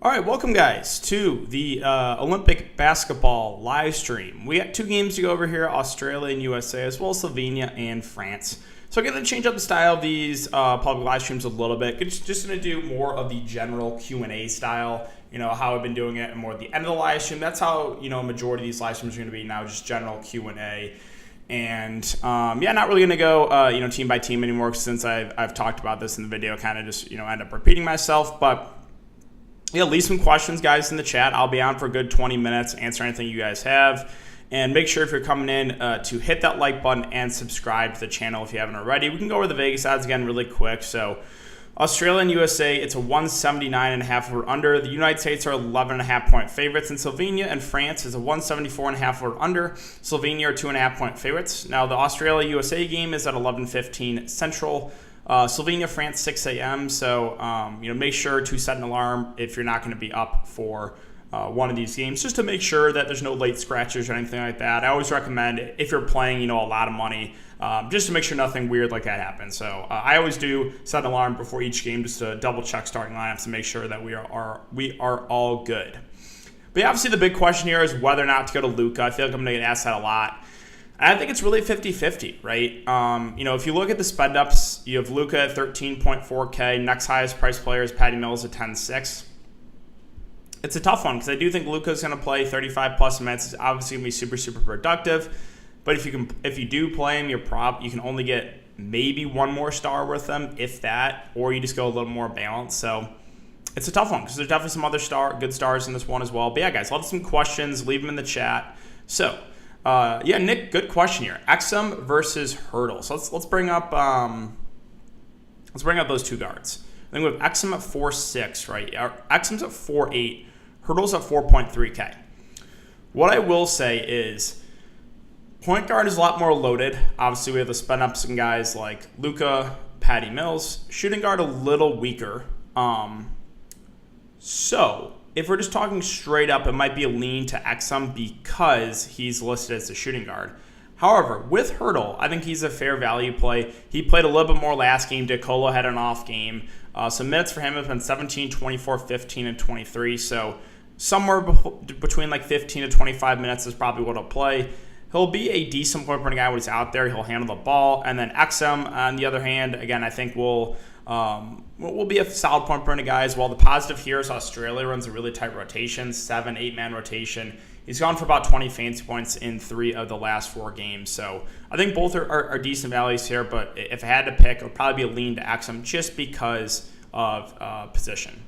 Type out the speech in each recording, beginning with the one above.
All right, welcome guys to the Olympic basketball live stream. We got two games to go over here, Australia and USA, as well as Slovenia and France. So I'm going to change up the style of these public live streams a little bit. Just going to do more of the general Q&A style, how I've been doing it, and more at the end of the live stream. That's how, a majority of these live streams are going to be now, just general Q&A. And not really going to go, team by team anymore, since I've talked about this in the video, kind of just, end up repeating myself. But yeah, leave some questions, guys, in the chat. I'll be on for a good 20 minutes, answer anything you guys have. And make sure if you're coming in to hit that like button and subscribe to the channel if you haven't already. We can go over the Vegas odds again really quick. So Australia and USA, it's a 179.5 over under. The United States are 11.5 point favorites. And Slovenia and France is a 174.5 over under. Slovenia are 2.5 point favorites. Now the Australia-USA game is at 11:15 Central. Slovenia, France, 6 a.m. So, make sure to set an alarm if you're not going to be up for one of these games, just to make sure that there's no late scratchers or anything like that. I always recommend, if you're playing, a lot of money, just to make sure nothing weird like that happens. So I always do set an alarm before each game just to double check starting lineups to make sure that we are all good. But yeah, obviously the big question here is whether or not to go to Luka. I feel like I'm going to get asked that a lot. And I think it's really 50-50, right? If you look at the spend ups, you have Luka at 13.4K. Next highest price player is Patty Mills at 10.6. It's a tough one because I do think Luka's going to play 35 plus minutes. It's obviously going to be super, super productive. But if you do play him, you can only get maybe one more star with them, if that, or you just go a little more balanced. So it's a tough one because there's definitely some other good stars in this one as well. But yeah, guys, I'll have some questions. Leave them in the chat. So. Nick, good question here. Exum versus Hurdle. So let's bring up those two guards. I think we have Exum at 4.6, right? Exum's at 4.8. Hurdle's at 4.3K. What I will say is, point guard is a lot more loaded. Obviously, we have the spend ups and guys like Luka, Patty Mills. Shooting guard a little weaker. So if we're just talking straight up, it might be a lean to Exum because he's listed as a shooting guard. However, with Hurdle, I think he's a fair value play. He played a little bit more last game. DeColo had an off game. So minutes for him have been 17, 24, 15, and 23. So somewhere between like 15 to 25 minutes is probably what he'll play. He'll be a decent point per guy when he's out there. He'll handle the ball. And then Exum, on the other hand, again, I think will be a solid point per guy as well. The positive here is Australia runs a really tight rotation, 7-8-man rotation. He's gone for about 20 fantasy points in 3 of the last 4 games. So I think both are decent values here, but if I had to pick, it would probably be a lean to Exum just because of position.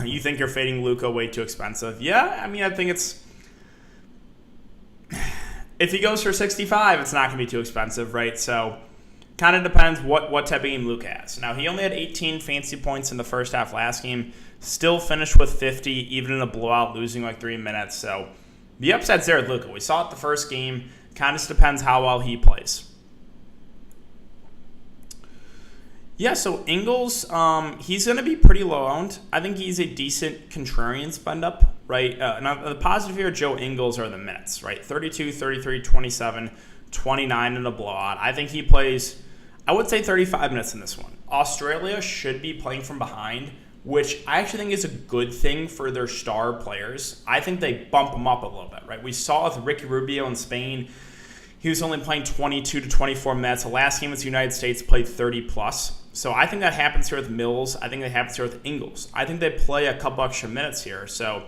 You think you're fading Luka way too expensive? Yeah, I mean, I think it's... If he goes for 65, it's not going to be too expensive, right? So kind of depends what type of game Luka has. Now, he only had 18 fantasy points in the first half last game. Still finished with 50, even in a blowout, losing like 3 minutes. So the upside's there with Luka. We saw it the first game. Kind of just depends how well he plays. Yeah, so Ingles, he's going to be pretty low owned. I think he's a decent contrarian spend up, right? Now, the positive here, Joe Ingles, are the minutes, right? 32, 33, 27, 29 in a blowout. I think he plays, I would say 35 minutes in this one. Australia should be playing from behind, which I actually think is a good thing for their star players. I think they bump them up a little bit, right? We saw with Ricky Rubio in Spain, he was only playing 22 to 24 minutes. The last game with the United States played 30 plus. So I think that happens here with Mills. I think that happens here with Ingles. I think they play a couple extra minutes here. So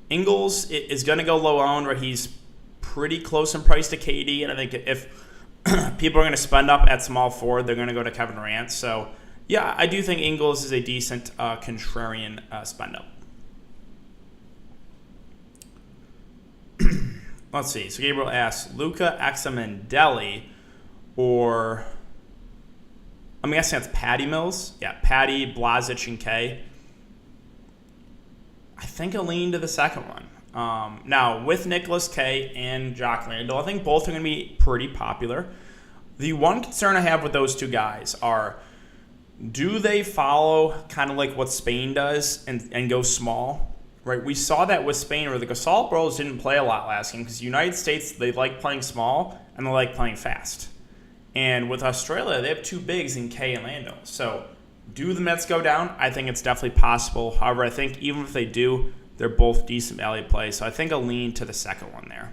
Ingles is going to go low owned, where he's pretty close in price to KD. And I think if people are going to spend up at small forward, they're going to go to Kevin Durant. So yeah, I do think Ingles is a decent contrarian spend up. Let's see. So Gabriel asks, Luka, Exum, and Delhi, or I'm guessing that's Patty Mills. Yeah, Patty, Blazic, and K. I think I'll lean to the second one. Now, with Nicholas K and Jock Landale, I think both are going to be pretty popular. The one concern I have with those two guys are, do they follow kind of like what Spain does and go small? Right, we saw that with Spain, where the Gasol Bros didn't play a lot last game because the United States, they like playing small and they like playing fast. And with Australia, they have 2 bigs in K and Lando. So Do the Mets go down? I think it's definitely possible. However, I think even if they do, they're both decent value plays. So I think I'll lean to the second one there.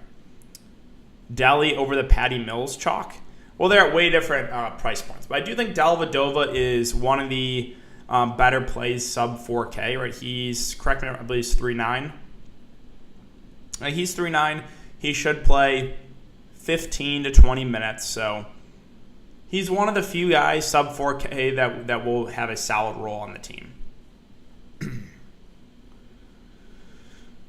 Delhi over the Patty Mills chalk. Well, they're at way different price points. But I do think Dellavedova is one of the better plays sub 4K, right? He's, correct me, I believe he's 3.9. He's 3.9. He should play 15 to 20 minutes. So he's one of the few guys sub 4K that will have a solid role on the team.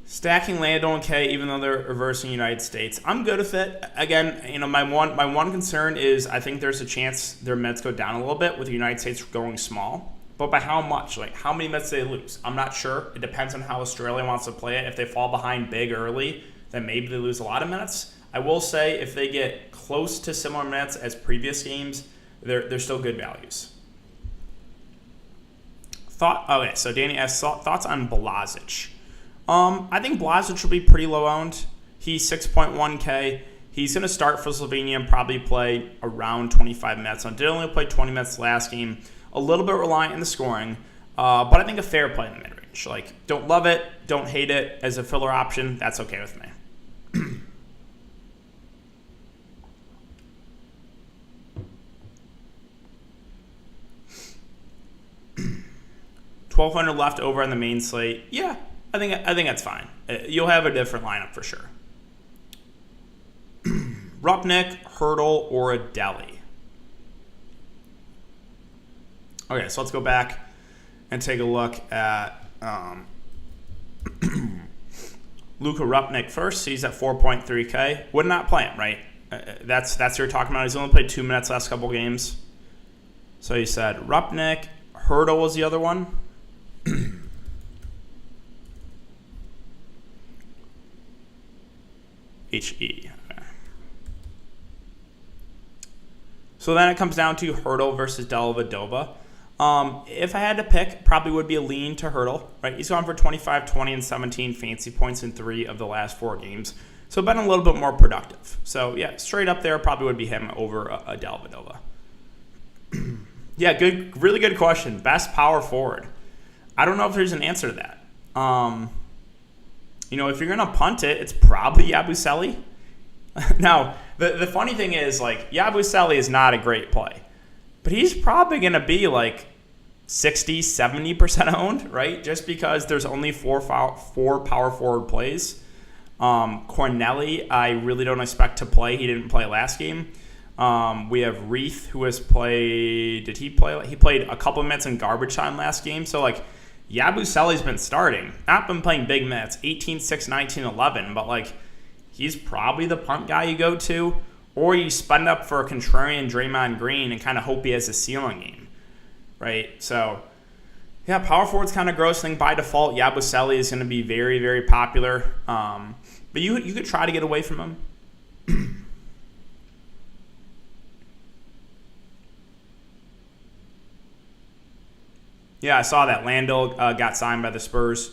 Stacking Lando and K, even though they're reversing United States, I'm good with it. Again, my one concern is I think there's a chance their Mets go down a little bit with the United States going small. But by how much? Like, how many Mets do they lose? I'm not sure. It depends on how Australia wants to play it. If they fall behind big early, then maybe they lose a lot of minutes. I will say if they get close to similar minutes as previous games, they're still good values. Okay, so Danny asks, thoughts on Blazic? I think Blazic will be pretty low owned. He's 6.1K. He's going to start for Slovenia and probably play around 25 minutes. Did only play 20 minutes last game. A little bit reliant in the scoring, but I think a fair play in the mid-range. Like, don't love it, don't hate it as a filler option. That's okay with me. 1,200 left over on the main slate. Yeah, I think that's fine. You'll have a different lineup for sure. Rupnik, Hurdle, or a Delhi. Okay, so let's go back and take a look at Luka Rupnik first. He's at 4.3K. Would not play him, right? That's what you're talking about. He's only played 2 minutes last couple games. So you said Rupnik. Hurdle was the other one. HE. Okay. So then it comes down to Hurdle versus Dellavedova. If I had to pick, probably would be a lean to Hurdle, right? He's gone for 25, 20, and 17 fancy points in 3 of the last 4 games. So been a little bit more productive. So yeah, straight up there probably would be him over a Dellavedova. Yeah, really good question. Best power forward. I don't know if there's an answer to that. If you're going to punt it, it's probably Yabusele. Now, the funny thing is, like, Yabusele is not a great play. But he's probably going to be like 60, 70% owned, right? Just because there's only four power forward plays. Corneli, I really don't expect to play. He didn't play last game. We have Reith, who has played. Did he play? He played a couple minutes in garbage time last game. So, like, Yabusele's been starting. Not been playing big minutes. 18, 6, 19, 11. But, like, he's probably the punt guy you go to. Or you spend up for a contrarian Draymond Green and kind of hope he has a ceiling game, right? So, yeah, power forward's kind of gross. I think by default, Yabusele is going to be very, very popular. But you could try to get away from him. Yeah, I saw that. Lando got signed by the Spurs.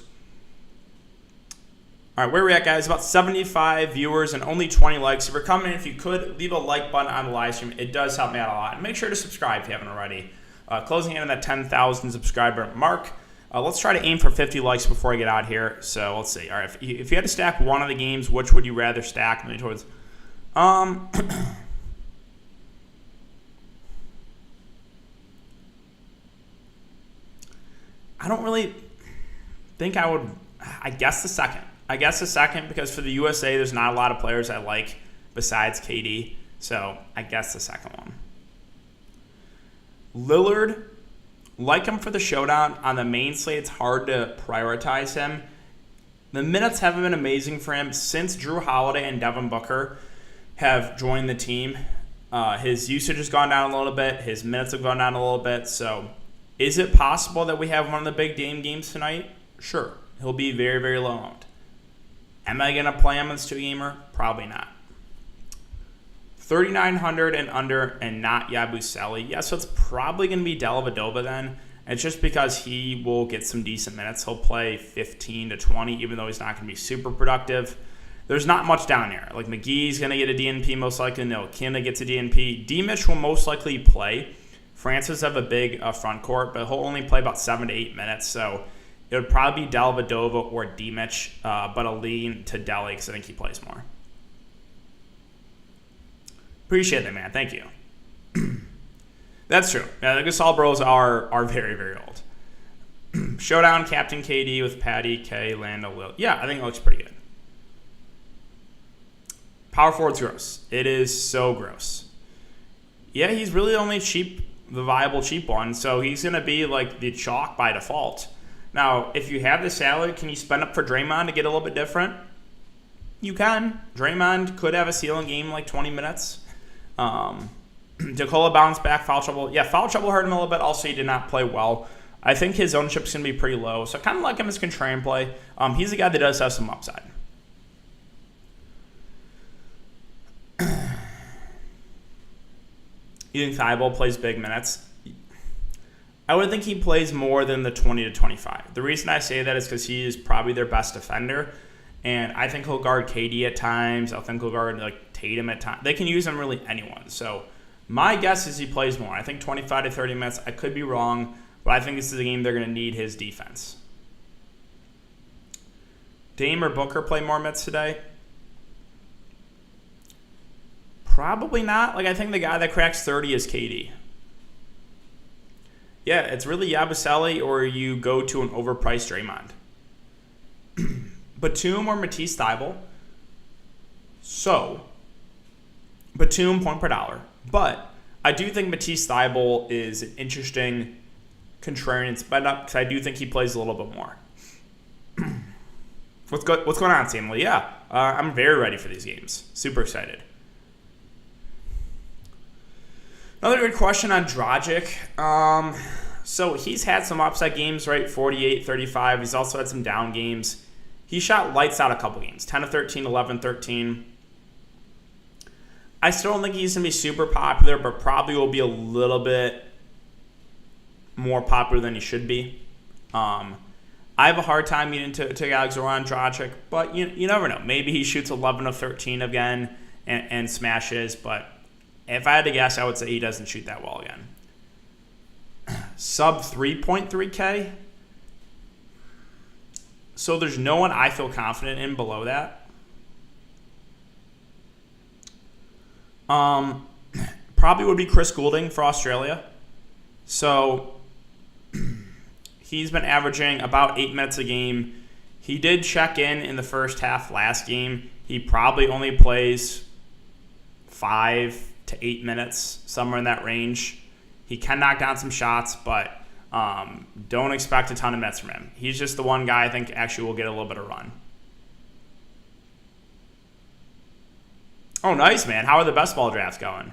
All right, where are we at, guys? About 75 viewers and only 20 likes. If you're coming, if you could, leave a like button on the live stream. It does help me out a lot. And make sure to subscribe if you haven't already. Closing in on that 10,000 subscriber mark. Let's try to aim for 50 likes before I get out here. So let's see. All right, if you had to stack one of the games, which would you rather stack? Maybe towards. I don't really think I would. I guess the second. Because for the USA, there's not a lot of players I like besides KD. So I guess the second one. Lillard, like him for the showdown. On the main slate, it's hard to prioritize him. The minutes haven't been amazing for him since Drew Holiday and Devin Booker have joined the team. His usage has gone down a little bit. His minutes have gone down a little bit. So is it possible that we have one of the big Dame games tonight? Sure. He'll be very, very low owned. Am I going to play him as 2-gamer? Probably not. 3,900 and under and not Yabusele. Yeah, so it's probably going to be Dellavedova then. It's just because he will get some decent minutes. He'll play 15 to 20, even though he's not going to be super productive. There's not much down here. Like, McGee's going to get a DNP most likely. No, Kinda gets a DNP. D-Mitch will most likely play. Francis have a big front court, but he'll only play about 7 to 8 minutes, so it would probably be Dellavedova or Dimic, but I'll lean to Delly because I think he plays more. Appreciate that, man. Thank you. That's true. Yeah, the Gasol Bros are very, very old. Showdown, Captain KD with Patty, K, Lando, Will. Yeah, I think it looks pretty good. Power forward's gross. It is so gross. Yeah, he's really only the viable cheap one, so he's going to be like the chalk by default. Now, if you have the salary, can you spend up for Draymond to get a little bit different? You can. Draymond could have a ceiling game like 20 minutes. DeCola bounced back, foul trouble. Yeah, foul trouble hurt him a little bit. Also, he did not play well. I think his ownership is going to be pretty low, so I kind of like him as contrarian play. He's a guy that does have some upside. You think Thibault plays big minutes? I would think he plays more than the 20 to 25. The reason I say that is because he is probably their best defender, and I think he'll guard KD at times. I think he'll guard like Tatum at times. They can use him really anyone. So my guess is he plays more. I think 25 to 30 minutes. I could be wrong, but I think this is a game they're going to need his defense. Dame or Booker play more minutes today? Probably not. Like, I think the guy that cracks 30 is KD. Yeah, it's really Yabusele or you go to an overpriced Draymond. Batum or Matisse Thybulle. So, Batum point per dollar. But I do think Matisse Thybulle is an interesting contrarian spend up because I do think he plays a little bit more. What's going on, Sam Lee? Yeah, I'm very ready for these games. Super excited. Another good question on Dragic. So he's had some upside games, right? 48, 35. He's also had some down games. He shot lights out a couple games. 10 to 13, 11, 13. I still don't think he's going to be super popular, but probably will be a little bit more popular than he should be. I have a hard time getting to Goran Dragic, but you never know. Maybe he shoots 11 of 13 again and smashes, but if I had to guess, I would say he doesn't shoot that well again. Sub 3.3K. So there's no one I feel confident in below that. Probably would be Chris Goulding for Australia. So he's been averaging about 8 minutes a game. He did check in the first half last game. He probably only plays 5 to 8 minutes, somewhere in that range. He can knock down some shots, but don't expect a ton of minutes from him. He's just the one guy I think actually will get a little bit of run. Oh, nice, man. How are the best ball drafts going?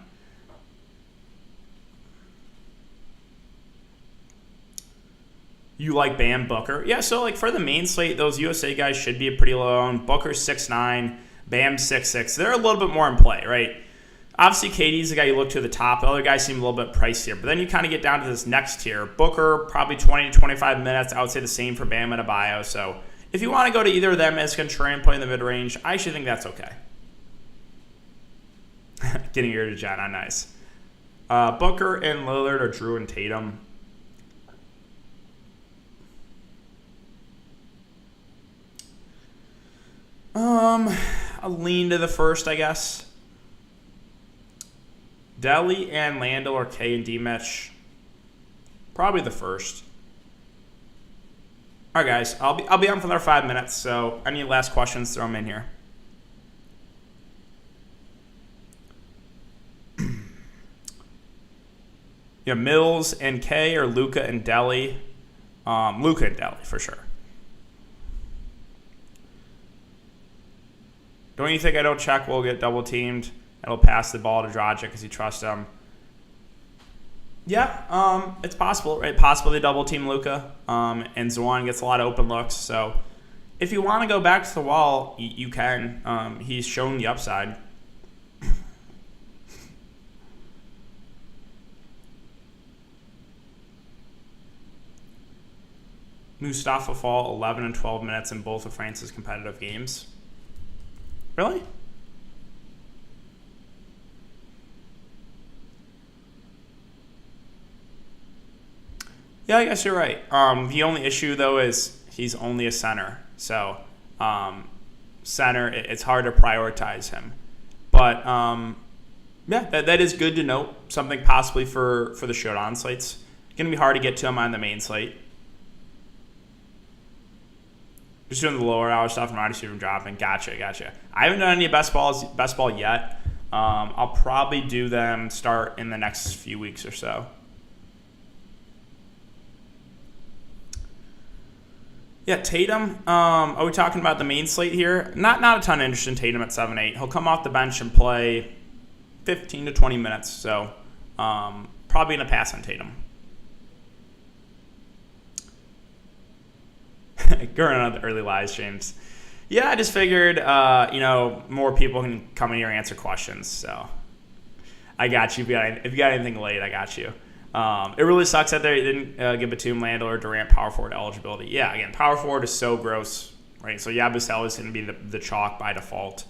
You like Bam, Booker? Yeah, so like for the main slate, those USA guys should be pretty low owned. Booker's 6'9", Bam 6'6". They're a little bit more in play, right? Obviously, KD's the guy you look to the top. The other guys seem a little bit pricier. But then you kind of get down to this next tier. Booker, probably 20 to 25 minutes. I would say the same for Bam and Adebayo. So if you want to go to either of them as contrarian play in the mid-range, I actually think that's okay. Getting ear to John, nice. Booker and Lillard or Drew and Tatum. I'll lean to the first, I guess. Delly and Landell or K and D-Mitch. Probably the first. All right, guys. I'll be on for another 5 minutes, so any last questions, throw them in here. Yeah, Mills and K or Luka and Delly. Luka and Delly, for sure. Don't you think I don't check will get double teamed? It'll pass the ball to Dragic because you trust him. Yeah, it's possible, right? Possible they double team Luka, and Zawan gets a lot of open looks. So if you want to go back to the wall, you can. He's shown the upside. Mustafa Fall, 11 and 12 minutes in both of France's competitive games. Really? Yeah, I guess you're right. The only issue, though, is he's only a center. So, center, it's hard to prioritize him. But, yeah, that is good to note. Something possibly for the showdown slates. It's going to be hard to get to him on the main slate. Just doing the lower hour stuff from wide receiver dropping. Gotcha. I haven't done any best ball yet. I'll probably do them start in the next few weeks or so. Yeah, Tatum. Are we talking about the main slate here? Not a ton of interest in Tatum at 7-8. He'll come off the bench and play 15 to 20 minutes. So probably going to pass on Tatum. Going on the early live streams. Yeah, I just figured, more people can come in here and answer questions. So I got you. If you got anything late, I got you. It really sucks that they didn't give Batum, Landale, or Durant power forward eligibility. Yeah, again, power forward is so gross, right? So Yabusele is going to be the chalk by default.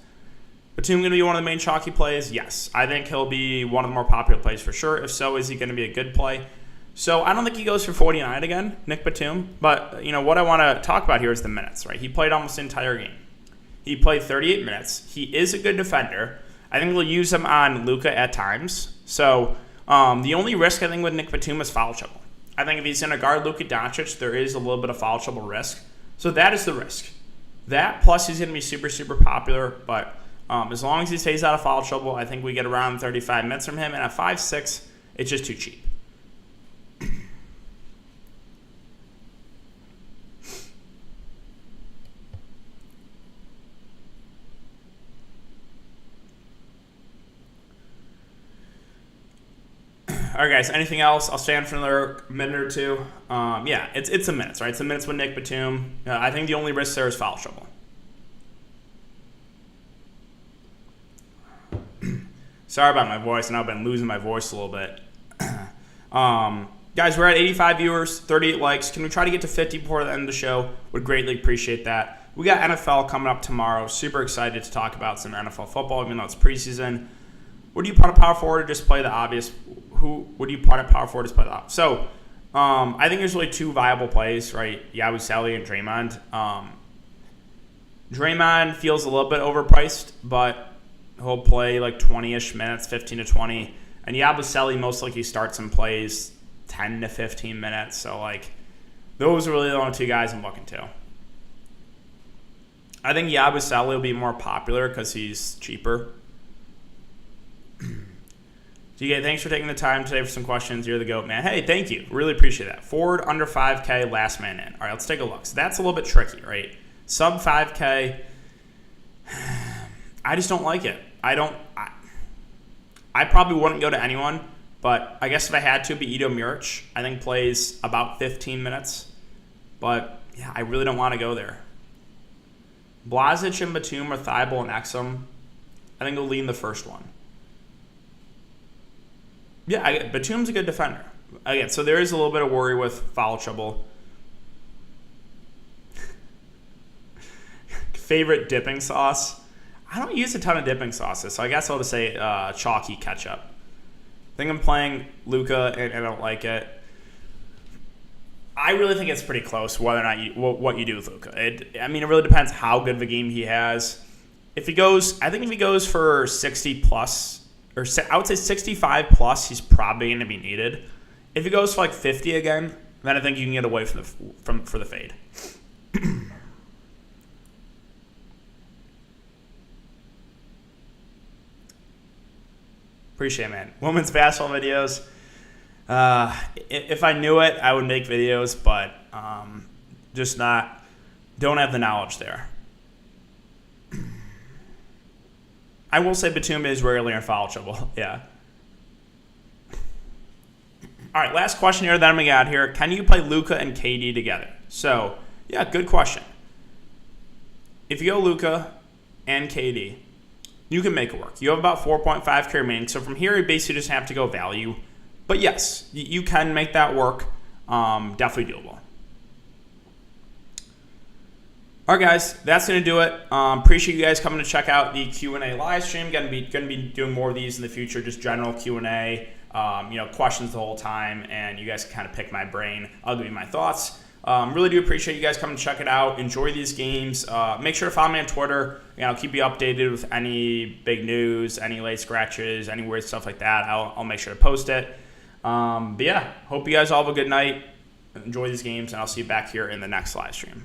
Batum going to be one of the main chalky plays? Yes. I think he'll be one of the more popular plays for sure. If so, is he going to be a good play? So I don't think he goes for 49 again, Nick Batum. But, what I want to talk about here is the minutes, right? He played almost the entire game. He played 38 minutes. He is a good defender. I think we'll use him on Luka at times. So the only risk, I think, with Nick Batum is foul trouble. I think if he's going to guard Luka Doncic, there is a little bit of foul trouble risk. So that is the risk. That, plus he's going to be super, super popular. But as long as he stays out of foul trouble, I think we get around 35 minutes from him. And at 5'6", it's just too cheap. All right, guys, anything else? I'll stand for another minute or two. Yeah, it's a minutes, right? It's a minutes with Nick Batum. I think the only risk there is foul trouble. Sorry about my voice. I know I've been losing my voice a little bit. Guys, we're at 85 viewers, 38 likes. Can we try to get to 50 before the end of the show? Would greatly appreciate that. We got NFL coming up tomorrow. Super excited to talk about some NFL football, even though it's preseason. Would you punt a power forward or just play the obvious? Who would you punt a power forward or just play the obvious? So I think there's really two viable plays, right? Yabusele and Draymond. Draymond feels a little bit overpriced, but he'll play like 20-ish minutes, 15 to 20. And Yabusele most likely starts and plays 10 to 15 minutes. So, those are really the only two guys I'm looking to. I think Yabusele will be more popular because he's cheaper. DK, thanks for taking the time today for some questions. You're the GOAT, man. Hey, thank you. Really appreciate that. Forward under 5K, last man in. All right, let's take a look. So that's a little bit tricky, right? Sub 5K, I just don't like it. I probably wouldn't go to anyone, but I guess if I had to, it'd be Ido Muric. I think plays about 15 minutes. But, yeah, I really don't want to go there. Blazic and Batum or Thibault and Exum, I think we'll lean the first one. Yeah, Batum's a good defender. Again, so there is a little bit of worry with foul trouble. Favorite dipping sauce? I don't use a ton of dipping sauces, so I guess I'll just say chalky ketchup. I think I'm playing Luka, and I don't like it. I really think it's pretty close whether or not what you do with Luka. It really depends how good of a game he has. If he goes for 60 plus, or I would say 65 plus, he's probably going to be needed. If he goes for 50 again, then I think you can get away for the fade. Appreciate it, man. Women's basketball videos. If I knew it, I would make videos, but don't have the knowledge there. I will say Batum is rarely in foul trouble. Yeah. All right, last question here that I'm going to get out here. Can you play Luka and KD together? So, yeah, good question. If you go Luka and KD, you can make it work. You have about 4.5K remaining. So from here, you basically just have to go value. But yes, you can make that work. Definitely doable. All right, guys, that's going to do it. Appreciate you guys coming to check out the Q&A live stream. Going to be doing more of these in the future, just general Q&A, questions the whole time, and you guys can kind of pick my brain. I'll give you my thoughts. Really do appreciate you guys coming to check it out. Enjoy these games. Make sure to follow me on Twitter. I'll keep you updated with any big news, any late scratches, any weird stuff like that. I'll make sure to post it. But yeah, hope you guys all have a good night. Enjoy these games, and I'll see you back here in the next live stream.